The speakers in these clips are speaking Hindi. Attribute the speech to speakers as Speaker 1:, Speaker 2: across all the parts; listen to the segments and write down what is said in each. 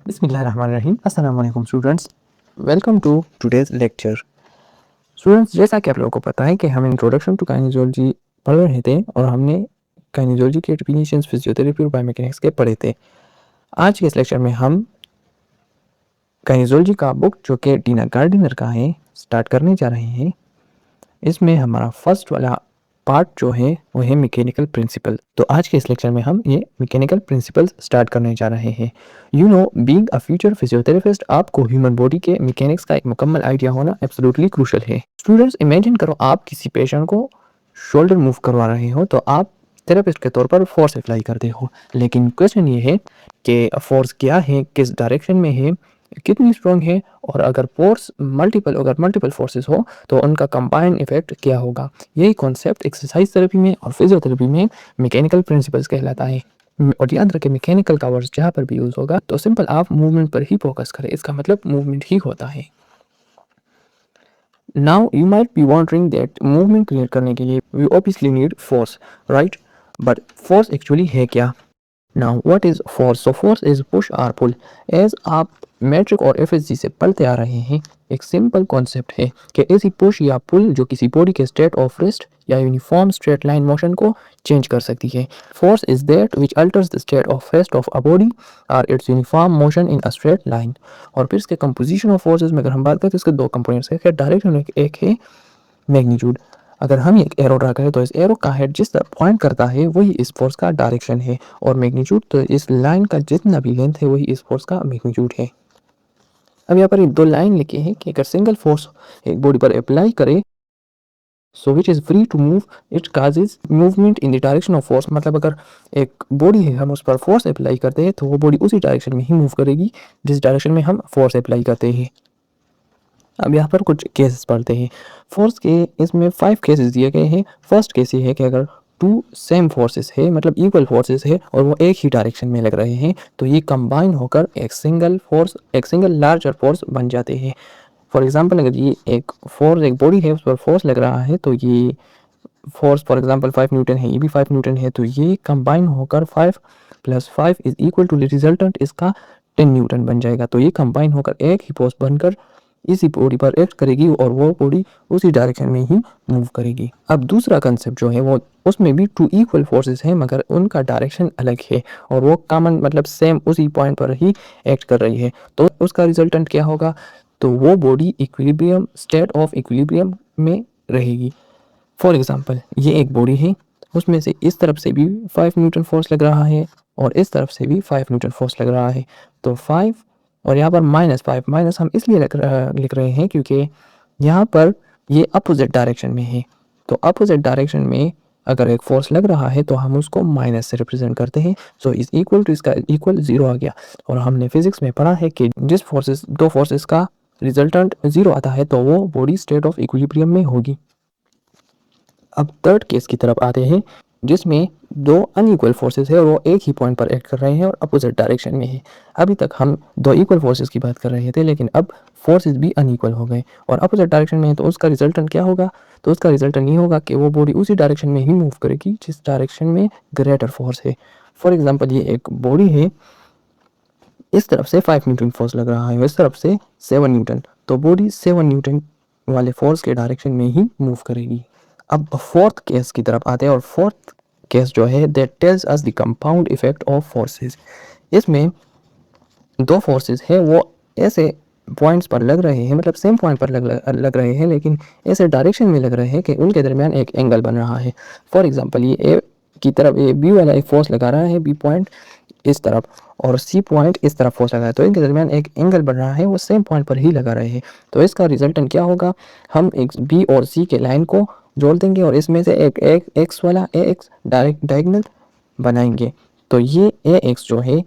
Speaker 1: बिस्मिल्लाहिर्रहमानिर्रहीम। अस्सलाम वालेकुम students, welcome to today's lecture. Students, जैसा कि आप लोगों को पता है कि हम इंट्रोडक्शन टू काइनेजोलॉजी पढ़ रहे थे और हमने काइनेजोलॉजी के डेफिनेशंस, फिजियोथेरेपी और बायोमेकेनिक्स के पढ़े थे। आज के इस लेक्चर में हम काइनेजोलॉजी का बुक जो कि टीना गार्डिनर का है स्टार्ट करने जा रहे हैं। इसमें हमारा फर्स्ट वाला पार्ट जो है वो है मैकेनिकल प्रिंसिपल। तो आज के इस लेक्चर में हम ये मैकेनिकल प्रिंसिपल्स स्टार्ट करने जा रहे हैं। बीइंग अ फ्यूचर फिजियोथेरेपिस्ट, आपको ह्यूमन बॉडी के मैकेनिक्स का एक मुकम्मल आइडिया होना एब्सोल्युटली क्रूशल है। स्टूडेंट्स, इमेजिन करो आप किसी पेशेंट को शोल्डर मूव करवा रहे हो, तो आप थेरेपिस्ट के तौर पर फोर्स अप्लाई करते हो। लेकिन क्वेश्चन ये है कि फोर्स क्या है, किस डायरेक्शन में है, कितनी स्ट्रॉन्ग है, और अगर मल्टीपल फोर्सेस हो तो उनका कंबाइन इफेक्ट क्या होगा। यही कॉन्सेप्ट एक्सरसाइज थेरेपी में और फिजियोथेरेपी में मैकेनिकल प्रिंसिपल्स कहलाता है। और याद रखें, मैकेनिकल का वर्ड जहाँ पर भी यूज होगा तो सिंपल आप मूवमेंट पर ही फोकस करें, इसका मतलब मूवमेंट ही होता है। Now you might be wondering that movement create करने के लिए we obviously need force, right? But force actually है क्या? Now, what is force? So force is push or pull. As आप मैट्रिक और एफएसजी से पढ़ते आ रहे हैं, एक सिंपल कॉन्सेप्ट है कि ऐसी पुश या पुल जो किसी बॉडी के स्टेट ऑफ रेस्ट या यूनिफॉर्म स्ट्रेट लाइन मोशन को चेंज कर सकती है। Force is that which alters the state of rest of a body और its uniform motion in a straight line. और फिर इसके कंपोजिशन ऑफ फोर्सेस में अगर हम बात करें तो इसके दो कंपोनेंट्स है। डायरेक्शन एक है मैग्नीट्यूड। अगर हम एक एरो ड्रा करें तो इस एरो का हेड जिस तरफ पॉइंट करता है वही इस फोर्स का डायरेक्शन है, और मैग्नीट्यूड तो इस लाइन का जितना भी लेंथ है वही इस फोर्स का मैग्नीट्यूड है। अब यहाँ पर ये दो लाइन लिखे हैं कि अगर सिंगल फोर्स एक बॉडी पर अप्लाई करे so which is free to move, it causes movement in the direction of force. मतलब अगर एक बॉडी है, हम उस पर फोर्स अप्लाई करते हैं तो वो बॉडी उसी डायरेक्शन में ही मूव करेगी जिस डायरेक्शन में हम फोर्स अप्लाई करते हैं। अब यहाँ पर कुछ केसेस पढ़ते हैं। फोर्स के इसमें 5 केसेस दिए गए हैं। फर्स्ट केस ये है कि अगर टू सेम फोर्सेस है, मतलब इक्वल फोर्सेस है और वो एक ही डायरेक्शन में लग रहे हैं, तो ये कंबाइन होकर एक सिंगल लार्जर फोर्स बन जाते हैं। फॉर एग्जांपल, अगर ये एक बॉडी है, उस पर फोर्स लग रहा है, तो ये फोर्स फॉर एग्जांपल 5 न्यूटन है, ये भी 5 न्यूटन है, तो ये कंबाइन होकर 5 + 5 इज इक्वल टू रिजल्टेंट इसका 10 न्यूटन बन जाएगा। तो ये कंबाइन होकर एक ही फोर्स बनकर इसी बॉडी पर एक्ट करेगी और वो बॉडी उसी डायरेक्शन में ही मूव करेगी। अब दूसरा कंसेप्ट जो है वो, उसमें भी 2 इक्वल फोर्सेस हैं मगर उनका डायरेक्शन अलग है और वो कॉमन मतलब सेम उसी पॉइंट पर ही एक्ट कर रही है, तो उसका रिजल्टेंट क्या होगा? तो वो body equilibrium, state of equilibrium में रहेगी। फॉर एग्जांपल, ये एक बॉडी है, उसमें से इस तरफ से भी 5 न्यूटन फोर्स लग रहा है और इस तरफ से भी 5 न्यूटन फोर्स लग रहा है। तो 5 और यहाँ पर -5, माइनस हम इसलिए लिख रहे हैं क्योंकि यहाँ पर ये अपोजिट डायरेक्शन में है। तो अपोजिट डायरेक्शन में अगर एक फोर्स लग रहा है तो हम उसको माइनस से रिप्रेजेंट करते हैं। सो इज इक्वल टू, इसका इक्वल 0 आ गया। और हमने फिजिक्स में पढ़ा है कि दो फोर्सेस का रिजल्टेंट 0 आता है तो वो बॉडी स्टेट ऑफ इक्विलिब्रियम में होगी। अब थर्ड केस की तरफ आते हैं, जिसमें दो अनइक्वल फोर्सेस है और वो एक ही पॉइंट पर एक्ट कर रहे हैं और अपोजिट डायरेक्शन में है। अभी तक हम दो इक्वल फोर्सेस की बात कर रहे थे, लेकिन अब फोर्सेस भी अनइक्वल हो गए और अपोजिट डायरेक्शन में है, तो उसका रिजल्टेंट क्या होगा? तो उसका रिजल्टेंट ये होगा कि वो बॉडी उसी डायरेक्शन में ही मूव करेगी जिस डायरेक्शन में ग्रेटर फोर्स है। फॉर एग्जाम्पल, ये एक बॉडी है, इस तरफ से 5 न्यूटन फोर्स लग रहा है, इस तरफ से 7 न्यूटन, तो बॉडी 7 न्यूटन वाले फोर्स के डायरेक्शन में ही मूव करेगी। अब फोर्थ केस की तरफ आते हैं और फोर्थ केस जो है that tells us the compound effect of forces. इसमें दो फोर्सेस है, वो ऐसे पॉइंट्स पर लग रहे हैं, मतलब सेम पॉइंट पर लग रहे हैं, लेकिन ऐसे डायरेक्शन में लग रहे हैं कि उनके दरमियान एक एंगल बन रहा है। फॉर एग्जांपल, ये ए की तरफ ये बी वाला एक फोर्स लगा रहा है, बी पॉइंट इस तरफ और सी पॉइंट इस तरफ फोर्स लगा है, तो इनके दरमियान एक एंगल बन रहा है, वो सेम पॉइंट पर ही लगा रहे हैं। तो इसका रिजल्टेंट क्या होगा? हम एक बी और सी के लाइन को जोड़ देंगे और इसमें से एक एक्स वाला ए एक्स डायरेक्ट डायगोनल बनाएंगे। तो ये ए एक्स जो है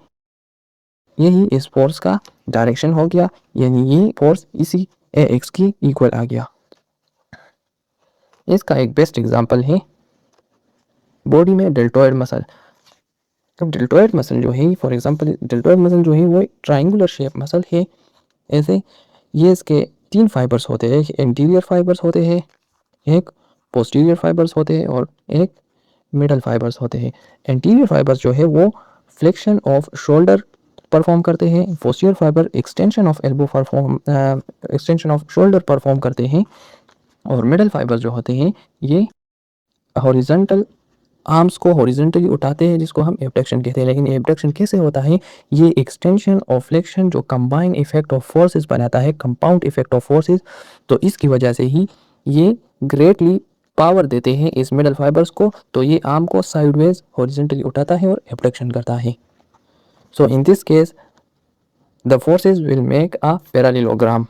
Speaker 1: यही इस फोर्स का डायरेक्शन हो गया, यानी ये फोर्स इसी ए एक्स की इक्वल आ गया। इसका एक बेस्ट एग्जांपल है बॉडी में डेल्टॉइड मसल। अब डेल्टॉइड मसल जो है, फॉर एग्जांपल डेल्टॉइड मसल जो है वो एक ट्राइंगुलर शेप मसल है। ऐसे ये इसके 3 फाइबर्स होते हैं, इंटीरियर फाइबर्स होते हैं, एक पोस्टीरियर फाइबर्स होते हैं और एक मिडल फाइबर्स होते हैं। इंटीरियर फाइबर्स जो है वो फ्लेक्शन ऑफ शोल्डर परफॉर्म करते हैं, posterior fibre extension of elbow perform extension off shoulder perform करते हैं, और मिडल फाइबर जो होते हैं ये हॉरिजॉन्टल आर्म्स को हॉरिजॉन्टली उठाते हैं, जिसको हम एबडक्शन कहते हैं। लेकिन एबडक्शन कैसे होता है? ये एक्सटेंशन और फ्लेक्शन जो कंबाइन इफेक्ट ऑफ फोर्सेस बनाता है, कंपाउंड इफेक्ट ऑफ फोर्सेस, तो इसकी वजह से ही ये ग्रेटली पावर देते हैं इस मिडल फाइबर्स को, तो ये आर्म को साइडवेज हॉरिजॉन्टली उठाता है और एबडक्शन करता है। So in this case the forces will make a parallelogram.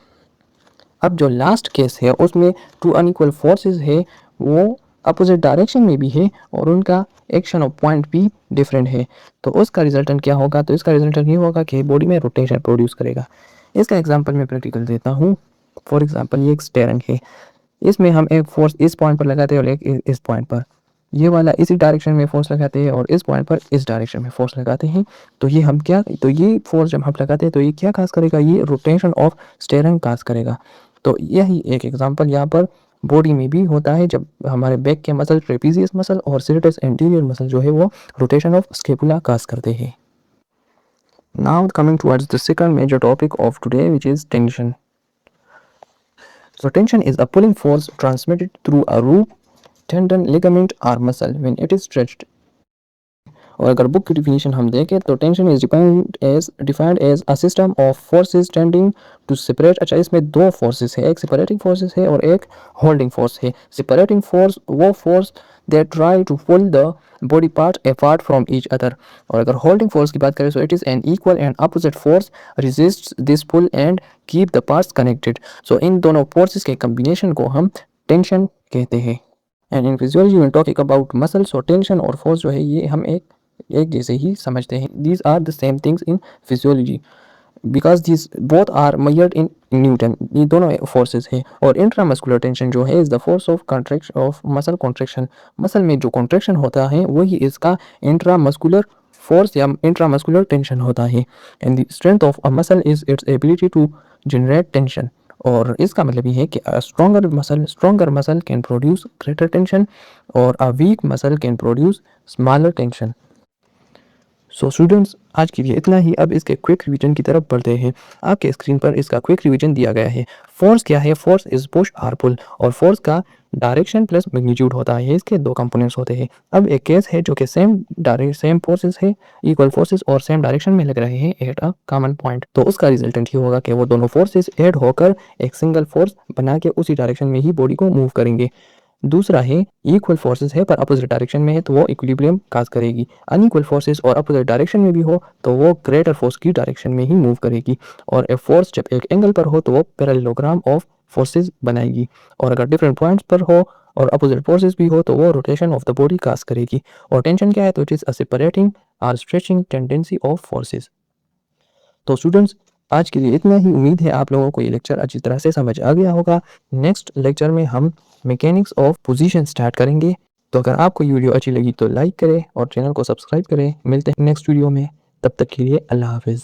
Speaker 1: अब जो लास्ट केस है उसमें टू अनइक्वल फोर्सेस है, वो अपोजिट डायरेक्शन में भी है और उनका एक्शन ऑफ पॉइंट भी डिफरेंट है, तो उसका रिजल्टेंट क्या होगा? तो इसका रिजल्टेंट ये होगा कि बॉडी में रोटेशन प्रोड्यूस करेगा। इसका एग्जांपल मैं प्रैक्टिकल देता हूँ। फॉर एग्जांपल ये एक स्टेयरिंग है, इसमें हम एक फोर्स इस पॉइंट पर लगाते हैं और एक इस पॉइंट पर, ये वाला इसी डायरेक्शन में फोर्स लगाते हैं और इस पॉइंट पर इस डायरेक्शन में फोर्स लगाते हैं। तो ये हम क्या, तो ये फोर्स जब हम लगाते हैं तो ये क्या काज करेगा? ये रोटेशन ऑफ स्टेयरिंग काज करेगा। तो यही एक एग्जांपल यहाँ पर बॉडी में भी होता है, जब हमारे बैक के मसल ट्रेपीजियस मसल और सीरेटस एंटीरियर मसल जो है वो रोटेशन ऑफ स्केपुला काज करते हैं। Now coming towards the second major topic of today which is tension. So tension is a pulling force transmitted through a rope, tendon, ligament or muscle when it is stretched. और अगर बुक की डिफिनीशन हम देखें तो tension is defined as a system of forces tending to separate. अच्छा, इसमें दो फोर्सेस है, एक सेपरेटिंग फोर्सेस है और एक होल्डिंग फोर्स है। सेपरेटिंग फोर्स वो force that try to pull the body part apart from each other, और अगर होल्डिंग फोर्स की बात करें so it is an equal and opposite force resist this pull and keep the parts connected. So इन दोनों फोर्सेस के कम्बिनेशन को हम टेंशन कहते हैं। एंड इन फिजियोलॉजी में टॉकिंग अबाउट मसल्स, और टेंशन और फोर्स जो है ये हम एक जैसे ही समझते हैं। These are the same things in physiology because these both are measured in newton. ये दोनों फोर्सेस है। और इंट्रामस्कुलर टेंशन जो है is the force of contraction of muscle contraction. Muscle में जो कॉन्ट्रैक्शन होता है वही इसका इंट्रामस्कुलर फोर्स या इंट्रामस्कुलर टेंशन होता है। And the strength of a muscle is its ability to generate tension. और इसका मतलब ये है कि stronger muscle can produce greater tension और a weak muscle can produce smaller tension. So students, आज के लिए इतना ही। अब इसके क्विक रिवीजन की तरफ बढ़ते हैं। आपके स्क्रीन पर इसका क्विक रिवीजन दिया गया है। फोर्स क्या है? फोर्स इज पुश और पुल, और फोर्स का डायरेक्शन प्लस मैग्नीट्यूड होता है। इसके दो कंपोनेंट्स होते हैं। अब एक केस है जो कि सेम फोर्सेस है, इक्वल फोर्सेस और सेम डायरेक्शन में लग रहे हैं एट अ कॉमन पॉइंट, तो उसका रिजल्टेंट ही होगा कि वो दोनों फोर्सेस ऐड होकर एक सिंगल फोर्स बना के उसी डायरेक्शन में ही बॉडी को मूव करेंगे। दूसरा है इक्वल फोर्सेस है पर अपोजिट डायरेक्शन में है तो वो इक्विलिब्रियम काज करेगी। अनइक्वल फोर्सेस और अपोजिट डायरेक्शन में भी हो तो वो ग्रेटर फोर्स की डायरेक्शन में ही मूव करेगी। और ए फोर्स जब एक एंगल पर हो तो वो पैरेललोग्राम ऑफ फोर्सेस बनाएगी। और अगर डिफरेंट पॉइंट्स पर हो और अपोजिट फोर्सेस भी हो तो वो रोटेशन ऑफ द बॉडी काज करेगी। और टेंशन क्या है? तो इट इज अ सेपरेटिंग और स्ट्रेचिंग टेंडेंसी ऑफ फोर्सेस। तो स्टूडेंट्स, आज के लिए इतना ही। उम्मीद है आप लोगों को ये लेक्चर अच्छी तरह से समझ आ गया होगा। नेक्स्ट लेक्चर में हम मैकेनिक्स ऑफ पोजीशन स्टार्ट करेंगे। तो अगर आपको ये वीडियो अच्छी लगी तो लाइक करें और चैनल को सब्सक्राइब करें। मिलते हैं नेक्स्ट वीडियो में, तब तक के लिए अल्लाह हाफिज़।